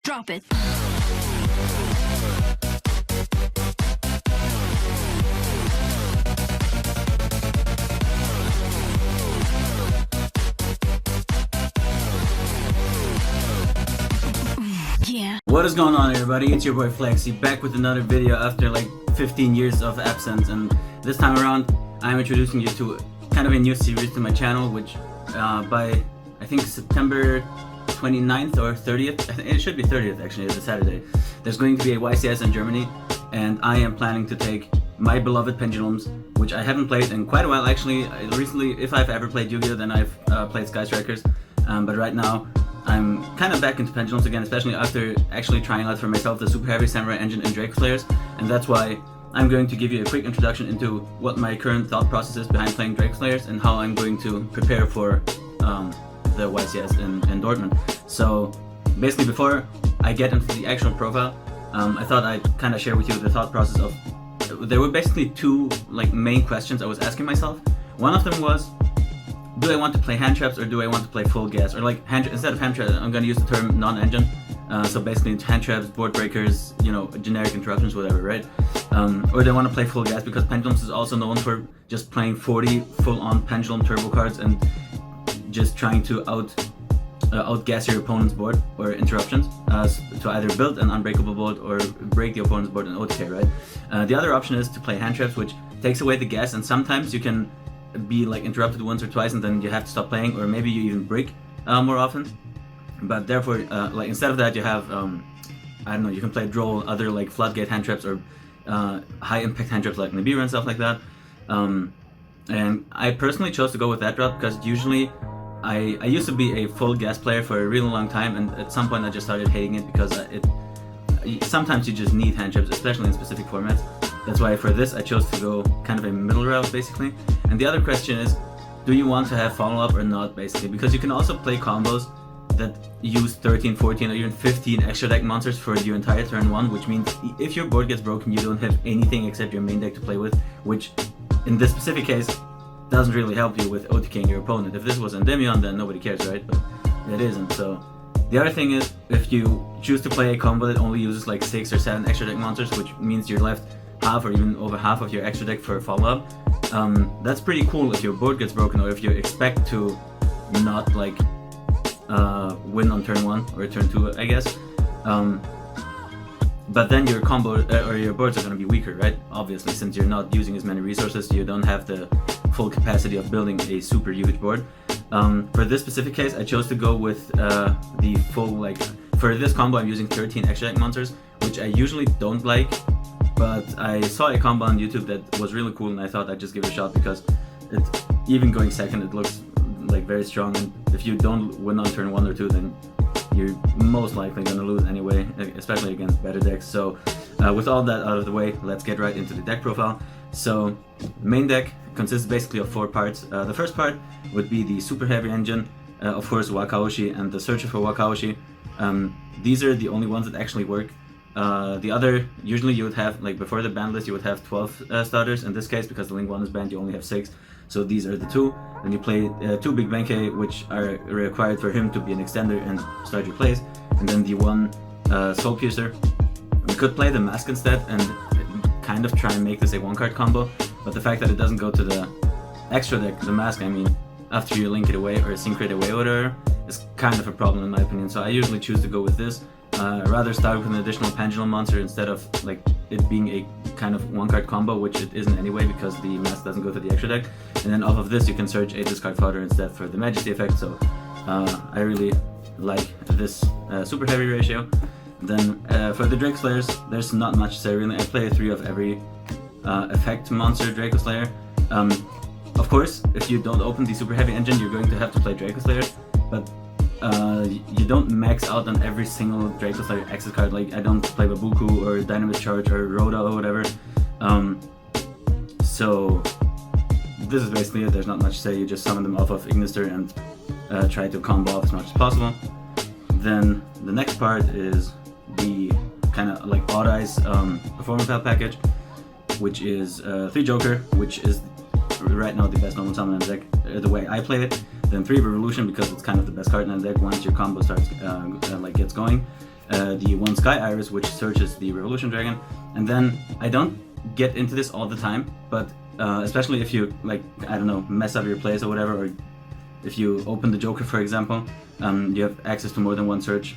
Drop it. Yeah. What is going on, everybody? It's your boy Flexi, back with another video after like 15 years of absence, and this time around I'm introducing you to kind of a new series to my channel, which by I think September 29th or 30th, it should be 30th actually, it's a Saturday, there's going to be a YCS in Germany, and I am planning to take my beloved Pendulums, which I haven't played in quite a while actually. Recently, if I've ever played Yu-Gi-Oh, then I've played Sky Strikers, but right now I'm kind of back into Pendulums again, especially after actually trying out for myself the Super Heavy Samurai engine in Draco Slayers, and that's why I'm going to give you a quick introduction into what my current thought process is behind playing Draco Slayers and how I'm going to prepare for the YCS in Dortmund. So basically, before I get into the actual profile, I thought I'd kind of share with you the thought process of, there were basically two like main questions I was asking myself. One of them was, do I want to play hand traps or do I want to play full gas? Or like instead of hand traps, I'm going to use the term non-engine. So basically hand traps, board breakers, you know, generic interruptions, whatever, right? Or do I want to play full gas, because Pendulums is also known for just playing 40 full-on Pendulum turbo cards and just trying to outgas your opponent's board or interruptions to either build an unbreakable board or break the opponent's board in OTK, right? The other option is to play hand traps, which takes away the gas, and sometimes you can be like interrupted once or twice and then you have to stop playing, or maybe you even break more often. But therefore, like instead of that, you have I don't know, you can play droll, other like floodgate hand traps or high impact hand traps like Nibiru and stuff like that. And I personally chose to go with that drop because usually I used to be a full gas player for a really long time, and at some point I just started hating it because sometimes you just need hand traps, especially in specific formats. That's why for this I chose to go kind of a middle route basically. And the other question is, do you want to have follow-up or not, basically? Because you can also play combos that use 13, 14 or even 15 extra deck monsters for your entire turn one, which means if your board gets broken you don't have anything except your main deck to play with, which in this specific case doesn't really help you with OTKing your opponent. If this was Endymion, then nobody cares, right? But it isn't. So the other thing is, if you choose to play a combo that only uses like 6 or 7 extra deck monsters, which means you're left half or even over half of your extra deck for follow-up, that's pretty cool if your board gets broken, or if you expect to not like win on turn 1 or turn 2, I guess. But then your combo or your boards are going to be weaker, right? Obviously, since you're not using as many resources, you don't have the full capacity of building a super huge board. For this specific case, I chose to go with the full, like, for this combo I'm using 13 extra deck monsters, which I usually don't like, but I saw a combo on YouTube that was really cool and I thought I'd just give it a shot, because even going second it looks like very strong, and if you don't win on turn 1 or 2 then you're most likely going to lose anyway, especially against better decks. So with all that out of the way, let's get right into the deck profile. So main deck consists basically of 4 parts. The first part would be the Super Heavy engine, of course Wakaoshi and the Searcher for Wakaoshi. These are the only ones that actually work. The other, usually you would have, like before the ban list, you would have 12 starters. In this case, because the Link 1 is banned, you only have 6. So these are the 2. Then you play 2 Big Benkei, which are required for him to be an extender and start your plays. And then the 1 Soul Piercer. You could play the Mask instead and kind of try and make this a 1-card combo, but the fact that it doesn't go to the extra deck, the Mask, I mean, after you link it away or sync it away or whatever, is kind of a problem in my opinion. So I usually choose to go with this. Rather start with an additional Pendulum monster instead of like it being a kind of 1-card combo, which it isn't anyway because the Mask doesn't go to the extra deck. And then off of this you can search a discard fodder instead for the Majesty effect. So I really like this Super Heavy ratio. Then for the Draco Slayers, there's not much to say really. I play 3 of every effect monster Draco Slayer. Of course, if you don't open the Super Heavy engine, you're going to have to play Draco Slayers, but you don't max out on every single Draco Slayer exit card. Like, I don't play Babuku or Dynamite Charge or Rhoda or whatever. So this is basically it. There's not much to say. You just summon them off of Ignister and try to combo off as much as possible. Then the next part is the kind of like Odd Eyes Performance File package, which is 3 Joker, which is right now the best normal summon in the deck, the way I play it. Then 3 Revolution, because it's kind of the best card in the deck once your combo starts like gets going. the one Sky Iris, which searches the Revolution Dragon, and then I don't get into this all the time, but especially if you, like, I don't know, mess up your plays or whatever, or if you open the Joker, for example, you have access to more than one search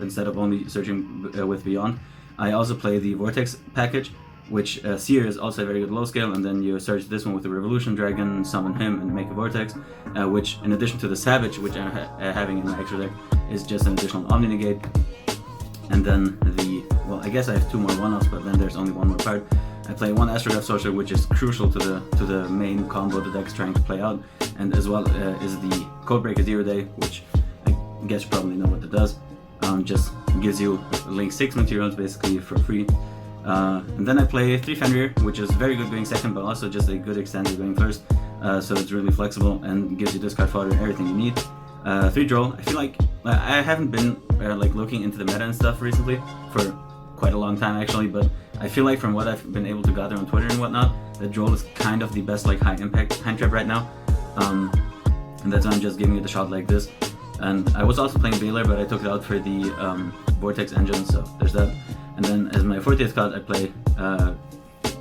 instead of only searching with Beyond. I also play the Vortex package, which Seer is also a very good low scale, and then you search this one with the Revolution Dragon, summon him, and make a Vortex, which, in addition to the Savage, which I'm having in my extra deck, is just an additional Omni Negate. And then well, I guess I have two more one-offs, but then there's only one more card. I play one Astrograph Sorcerer, which is crucial to the main combo the deck's trying to play out, and as well is the Codebreaker 0 Day, which I guess you probably know what it does. Just gives you link 6 materials basically for free. And then I play 3 Fenrir, which is very good going second, but also just a good extender going first. So it's really flexible and gives you discard fodder and everything you need. 3 Droll. I feel like I haven't been like looking into the meta and stuff recently for quite a long time actually, but I feel like from what I've been able to gather on Twitter and whatnot, that Droll is kind of the best like high impact hand trap right now. And that's why I'm just giving it a shot like this. And I was also playing Baylor, but I took it out for the Vortex engine, so there's that. And then as my 40th card, I play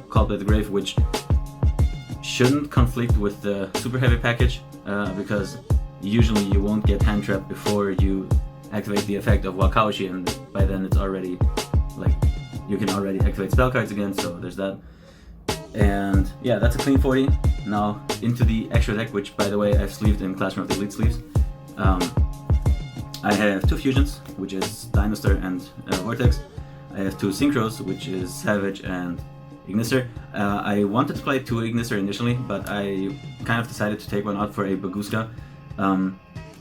Call Play the Grave, which shouldn't conflict with the Super Heavy package, because usually you won't get hand trap before you activate the effect of Wakaushi, and by then it's already, like, you can already activate spell cards again, so there's that. And yeah, that's a clean 40. Now into the extra deck, which by the way I've sleeved in Classroom of the Elite sleeves. I have 2 fusions, which is Dinosaur and Vortex. I have 2 synchros, which is Savage and Ignister. I wanted to play 2 Ignister initially, but I kind of decided to take one out for a Baguska.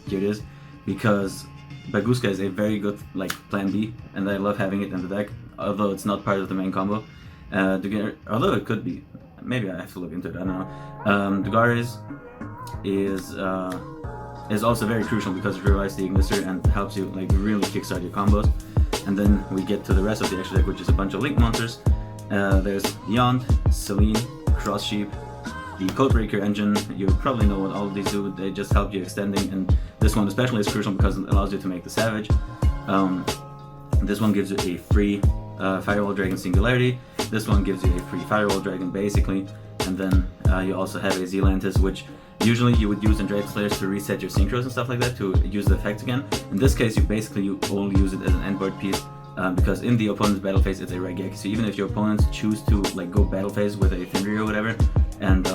Here it is, because Baguska is a very good like plan B, and I love having it in the deck, although it's not part of the main combo. Although it could be, maybe I have to look into it. I don't know. Dugaris is also very crucial because it revives the Ignister and helps you like really kickstart your combos. And then we get to the rest of the extra deck, which is a bunch of Link monsters. There's Yond, Celine, Cross Sheep, the Codebreaker engine. You probably know what all of these do. They just help you extending, and this one especially is crucial because it allows you to make the Savage. This one gives you a free Firewall Dragon Singularity. This one gives you a free Firewall Dragon basically. And then you also have a Zealantis, which usually you would use in Drake Slayers to reset your synchros and stuff like that to use the effect again. In this case, you only use it as an endboard piece because in the opponent's battle phase it's a Regek. So even if your opponents choose to like go battle phase with a Fenrir or whatever and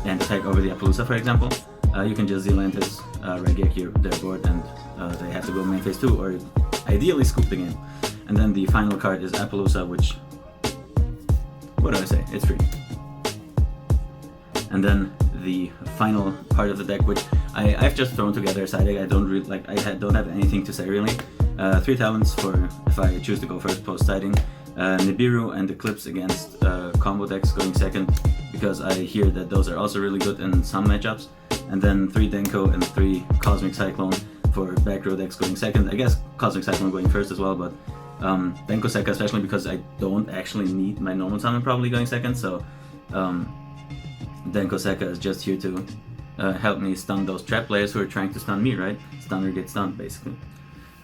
attack over the Appaloosa, for example, you can just Zealantis Regek their board, and they have to go main phase 2 or ideally scoop the game. And then the final card is Appaloosa, which, what do I say? It's free. And then the final part of the deck, which I've just thrown together a side deck. I don't really like. Don't have anything to say really. 3 talents for if I choose to go first post sighting. Nibiru and Eclipse against combo decks going second, because I hear that those are also really good in some matchups. And then 3 Denko and 3 Cosmic Cyclone for back row decks going second. I guess Cosmic Cyclone going first as well, but Denko Sekka especially because I don't actually need my normal summon probably going second. So Denko Sekka is just here to help me stun those trap players who are trying to stun me, right? Stun or get stunned, basically.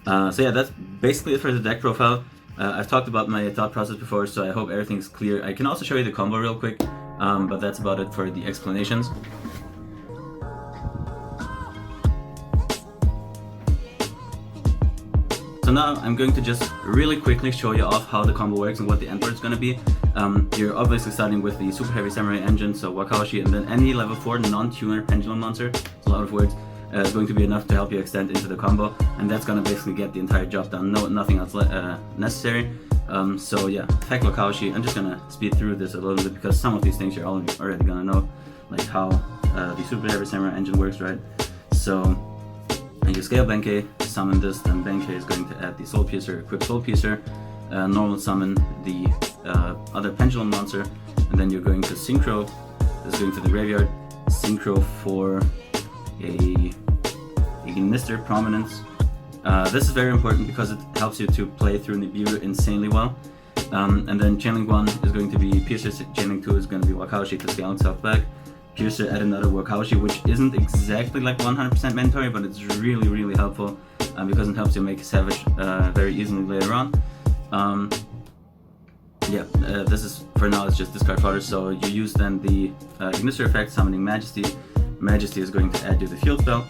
So yeah, that's basically it for the deck profile. I've talked about my thought process before, so I hope everything's clear. I can also show you the combo real quick, but that's about it for the explanations. So now I'm going to just really quickly show you off how the combo works and what the endboard is going to be. You're obviously starting with the Super Heavy Samurai engine, so Wakaushi, and then any level 4 non-tuner Pendulum monster, it's a lot of words, is going to be enough to help you extend into the combo, and that's going to basically get the entire job done, nothing else necessary. So yeah, Heck Wakaushi, I'm just going to speed through this a little bit because some of these things you're already going to know, like how the Super Heavy Samurai engine works, right? So you scale Benkei, summon this, then Benkei is going to add the Soul Piercer, equip Soul Piercer, normal summon the other Pendulum monster, and then you're going to Synchro, this is going to the graveyard, Synchro for a Ignister Prominence. This is very important because it helps you to play through Nibiru insanely well. And then Channeling 1 is going to be Piercer, Channeling 2 is going to be Wakaushi to scale itself back. Piercer add another Wakaushi, which isn't exactly like 100% mandatory, but it's really, really helpful. because it helps you make a Savage very easily later on. This is, for now, it's just discard fodder. So you use then the Ignister effect, summoning Majesty. Majesty is going to add you the field spell,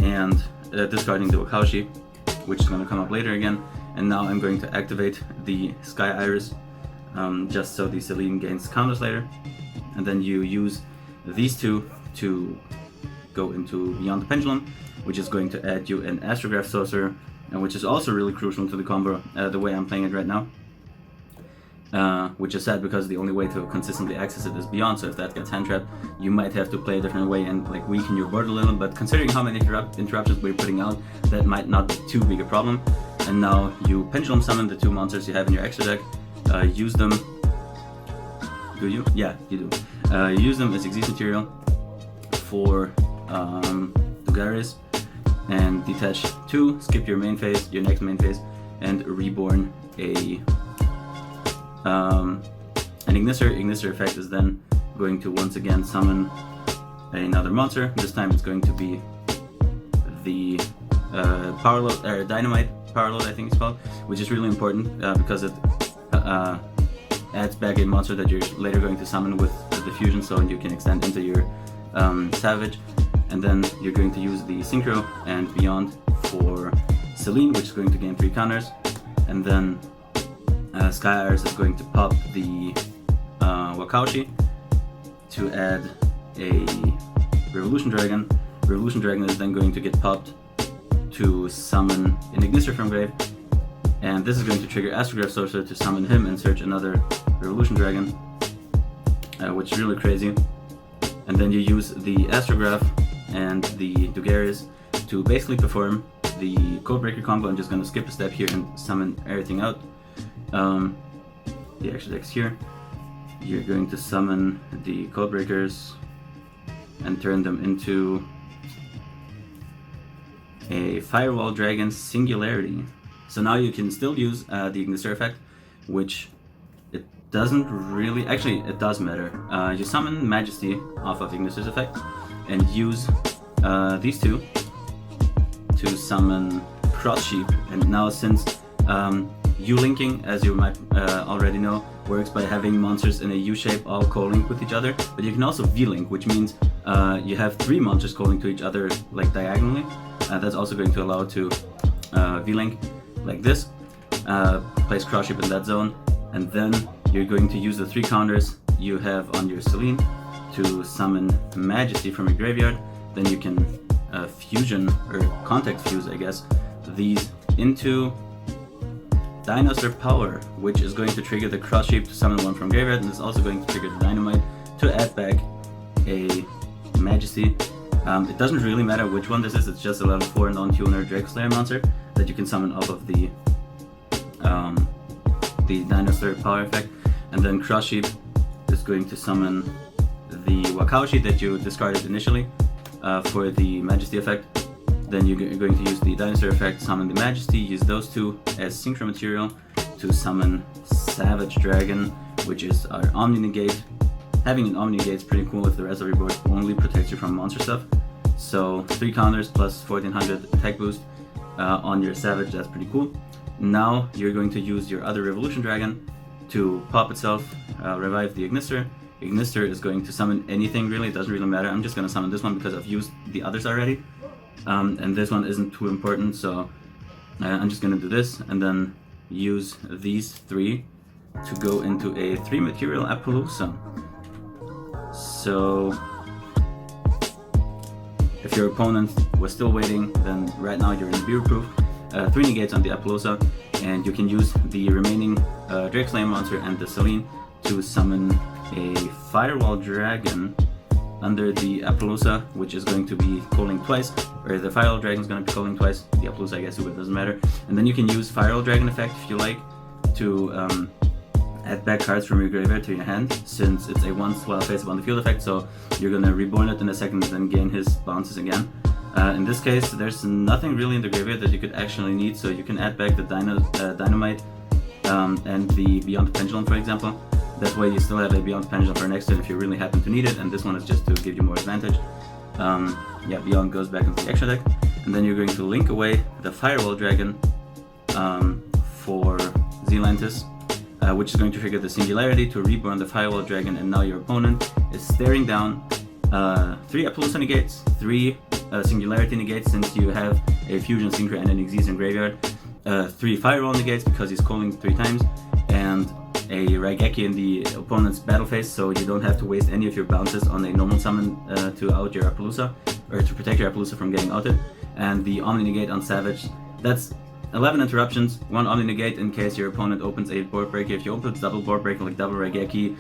and discarding the Wakaushi, which is going to come up later again. And now I'm going to activate the Sky Iris, just so the Celine gains counters later. And then you use these two to go into Beyond the Pendulum, which is going to add you an Astrograph Sorcerer, and which is also really crucial to the combo the way I'm playing it right now. Which is sad because the only way to consistently access it is Beyond, so if that gets hand trapped, you might have to play a different way and like weaken your board a little, but considering how many interruptions we're putting out, that might not be too big a problem. And now you Pendulum summon the two monsters you have in your extra deck, use them. Do you? Yeah, you do. You use them as Xyz material for Dugaris, and detach two, skip your main phase, your next main phase, and reborn an Ignister. Ignister effect is then going to once again summon another monster. This time it's going to be the Power Load, or Dynamite Power Load, I think it's called, which is really important because it adds back a monster that you're later going to summon with the fusion, so you can extend into your Savage. And then you're going to use the Synchro and Beyond for Celine, which is going to gain 3 counters. And then Sky Iris is going to pop the Wakaushi to add a Revolution Dragon. Revolution Dragon is then going to get popped to summon an Ignister from grave, and this is going to trigger Astrograph Sorcerer to summon him and search another Revolution Dragon, which is really crazy. And then you use the Astrograph and the Dugaris to basically perform the Codebreaker combo. I'm just going to skip a step here and summon everything out. The extra deck's here. You're going to summon the Codebreakers and turn them into a Firewall Dragon Singularity. So now you can still use the Ignister effect, which it doesn't really, actually it does matter. You summon Majesty off of Ignister's effect and use these two to summon Cross Sheep. And now since U-linking, as you might already know, works by having monsters in a U-shape all co-link with each other, but you can also V-link, which means you have 3 monsters co-link to each other like diagonally. That's also going to allow to V-link like this, place Cross Sheep in that zone, and then you're going to use the 3 counters you have on your Celine to summon Majesty from your graveyard. Then you can fusion, or contact fuse, I guess, these into Dinosaur Power, which is going to trigger the Cross Sheep to summon one from graveyard, and it's also going to trigger the Dynamite to add back a Majesty. It doesn't really matter which one this is, it's just a level 4 non-tuner Drake Slayer monster that you can summon off of the Dinosaur Power effect. And then Cross Sheep is going to summon the Wakaushi that you discarded initially for the Majesty effect. Then you're going to use the Dinosaur effect, summon the Majesty, use those two as Synchro material to summon Savage Dragon, which is our Omni Negate. Having an Omni Negate is pretty cool if the rest of your board only protects you from monster stuff. So 3 counters plus 1400 attack boost on your Savage, that's pretty cool. Now you're going to use your other Revolution Dragon to pop itself, revive the Ignister. Ignister is going to summon anything really, it doesn't really matter. I'm just going to summon this one because I've used the others already. And this one isn't too important, so I'm just going to do this and then use these 3 to go into a 3 material Appaloosa. So if your opponent was still waiting, then right now you're in Beer Proof. 3 negates on the Appaloosa, and you can use the remaining Drake Slayer monster and the Celine to summon a Firewall Dragon under the Appaloosa, which is going to be calling twice, or the Firewall Dragon is going to be calling twice, the Appaloosa I guess, but it doesn't matter. And then you can use Firewall Dragon effect if you like to add back cards from your graveyard to your hand, since it's a once while face upon the field effect, so you're going to reborn it in a second and then gain his bounces again. In this case, there's nothing really in the graveyard that you could actually need, so you can add back the Dynamite and the Beyond the Pendulum, for example. That way you still have a Beyond the Pendulum for next turn if you really happen to need it, and this one is just to give you more advantage. Yeah, Beyond goes back into the extra deck. and then you're going to link away the Firewall Dragon for Zealantis, which is going to trigger the Singularity to reborn the Firewall Dragon, and now your opponent is staring down 3 Appaloosa negates, 3 Singularity negates since you have a Fusion, Synchro, and an Xyz in graveyard, 3 Firewall negates because he's calling 3 times, and a Raigeki in the opponent's battle phase, so you don't have to waste any of your bounces on a normal summon to out your Appaloosa, or to protect your Appaloosa from getting outed. And the Omni Negate on Savage, that's 11 interruptions, 1 Omni Negate in case your opponent opens a board breaker. If you open double board breaker, like double Raigeki,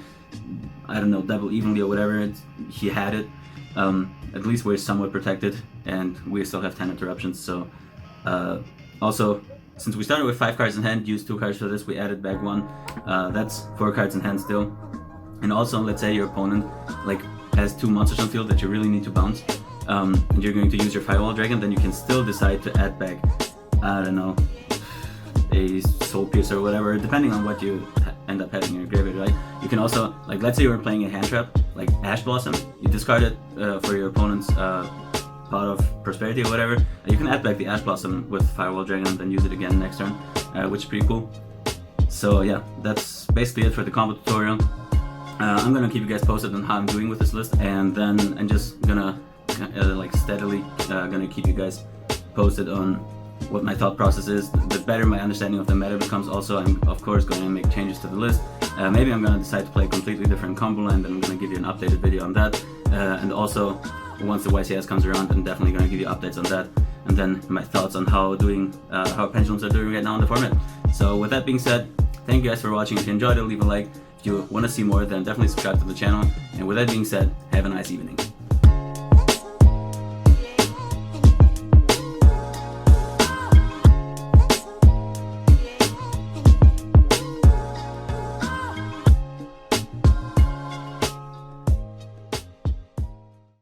I don't know, double evenly or whatever, he had it. At least we're somewhat protected, and we still have 10 interruptions, so also, since we started with 5 cards in hand, used 2 cards for this, we added back 1. That's 4 cards in hand still. And also, let's say your opponent like has 2 monsters on field that you really need to bounce, and you're going to use your Firewall Dragon, then you can still decide to add back, I don't know, a Soul Piercer or whatever, depending on what you end up having in your graveyard, right? You can also, like, let's say you were playing a hand trap, like Ash Blossom, you discard it for your opponent's Pot of Prosperity or whatever, you can add back the Ash Blossom with Firewall Dragon and then use it again next turn, which is pretty cool. So yeah, that's basically it for the combo tutorial. I'm gonna keep you guys posted on how I'm doing with this list, and then I'm just gonna like steadily gonna keep you guys posted on what my thought process is. The better my understanding of the meta becomes, also I'm of course going to make changes to the list. Maybe I'm gonna decide to play a completely different combo line, and I'm gonna give you an updated video on that. And also, once the YCS comes around, I'm definitely going to give you updates on that, and then my thoughts on how Pendulums are doing right now in the format. So with that being said, thank you guys for watching. If you enjoyed it, leave a like. If you want to see more, then definitely subscribe to the channel. And with that being said, have a nice evening.